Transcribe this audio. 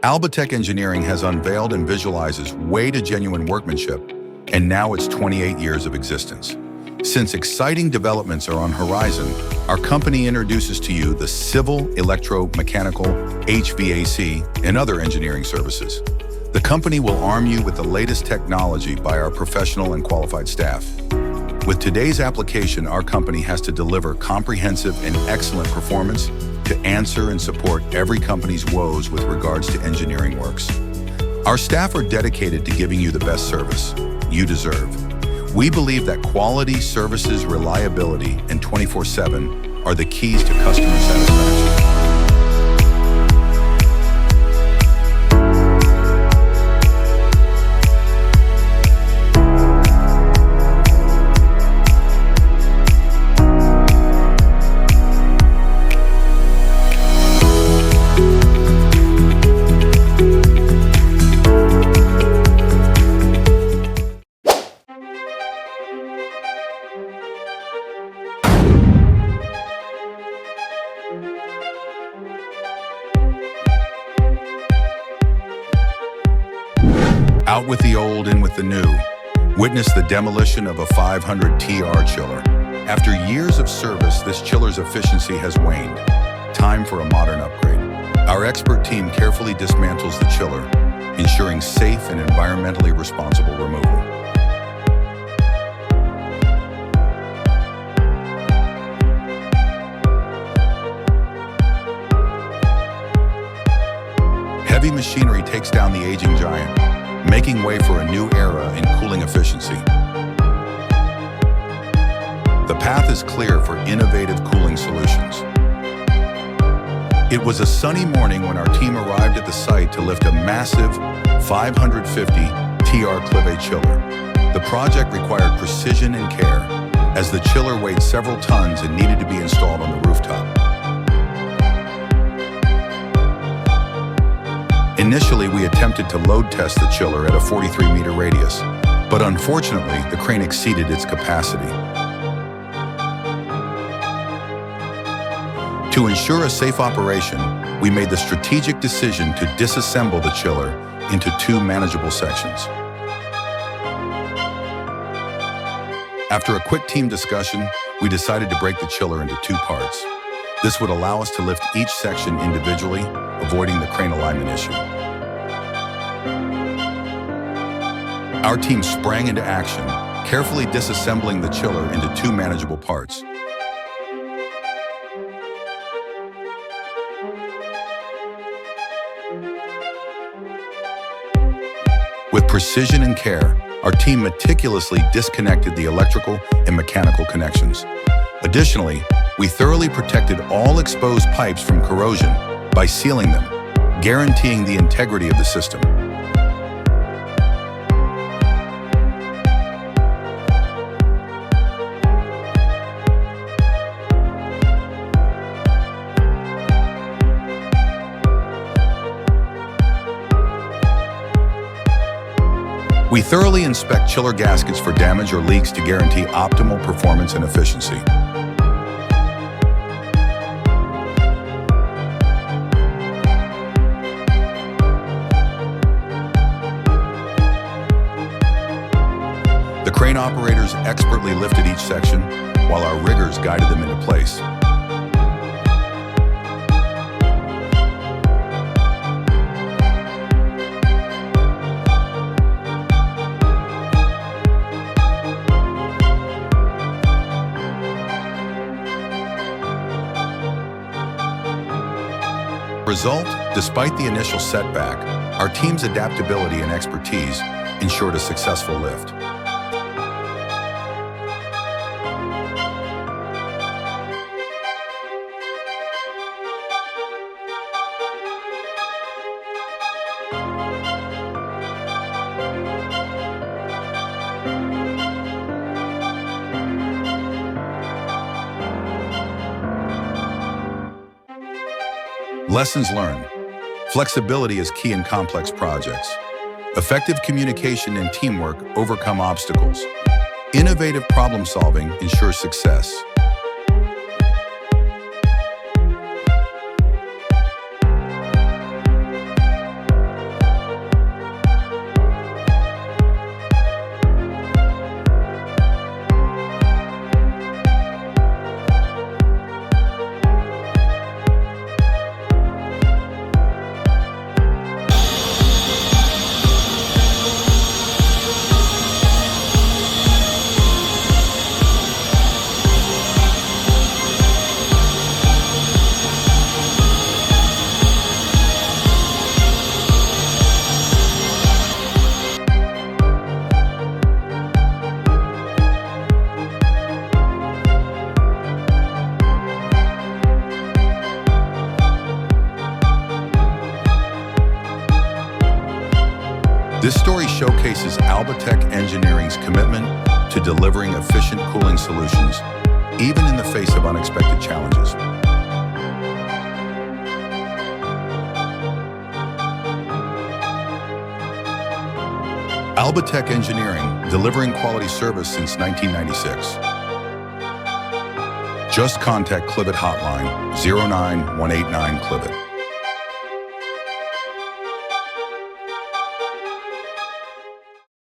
Albatech Engineering has unveiled and visualizes way to genuine workmanship, and now it's 28 years of existence. Since exciting developments are on horizon, our company introduces to you the civil, electro-mechanical, HVAC, and other engineering services. The company will arm you with the latest technology by our professional and qualified staff. With today's application, our company has to deliver comprehensive and excellent performance to answer and support every company's woes with regards to engineering works. Our staff are dedicated to giving you the best service you deserve. We believe that quality, services, reliability, and 24/7 are the keys to customer satisfaction. Out with the old, in with the new. Witness the demolition of a 550Tr chiller. After years of service, this chiller's efficiency has waned. Time for a modern upgrade. Our expert team carefully dismantles the chiller, ensuring safe and environmentally responsible removal. Heavy machinery takes down the aging giant, making way for a new era in cooling efficiency. The path is clear for innovative cooling solutions. It was a sunny morning when our team arrived at the site to lift a massive 550Tr Clivet chiller. The project required precision and care, as the chiller weighed several tons and needed to be installed on the rooftop. Initially, we attempted to load test the chiller at a 43-meter radius, but unfortunately, the crane exceeded its capacity. To ensure a safe operation, we made the strategic decision to disassemble the chiller into two manageable sections. After a quick team discussion, we decided to break the chiller into two parts. This would allow us to lift each section individually, avoiding the crane alignment issue. Our team sprang into action, carefully disassembling the chiller into two manageable parts. With precision and care, our team meticulously disconnected the electrical and mechanical connections. Additionally, we thoroughly protected all exposed pipes from corrosion by sealing them, guaranteeing the integrity of the system. We thoroughly inspect chiller gaskets for damage or leaks to guarantee optimal performance and efficiency. The crane operators expertly lifted each section, while our riggers guided them into place. Result, despite the initial setback, our team's adaptability and expertise ensured a successful lift. Lessons learned. Flexibility is key in complex projects. Effective communication and teamwork overcome obstacles. Innovative problem solving ensures success. This story showcases Albatech Engineering's commitment to delivering efficient cooling solutions, even in the face of unexpected challenges. Albatech Engineering, delivering quality service since 1996. Just contact Clivet Hotline 09189 Clivet.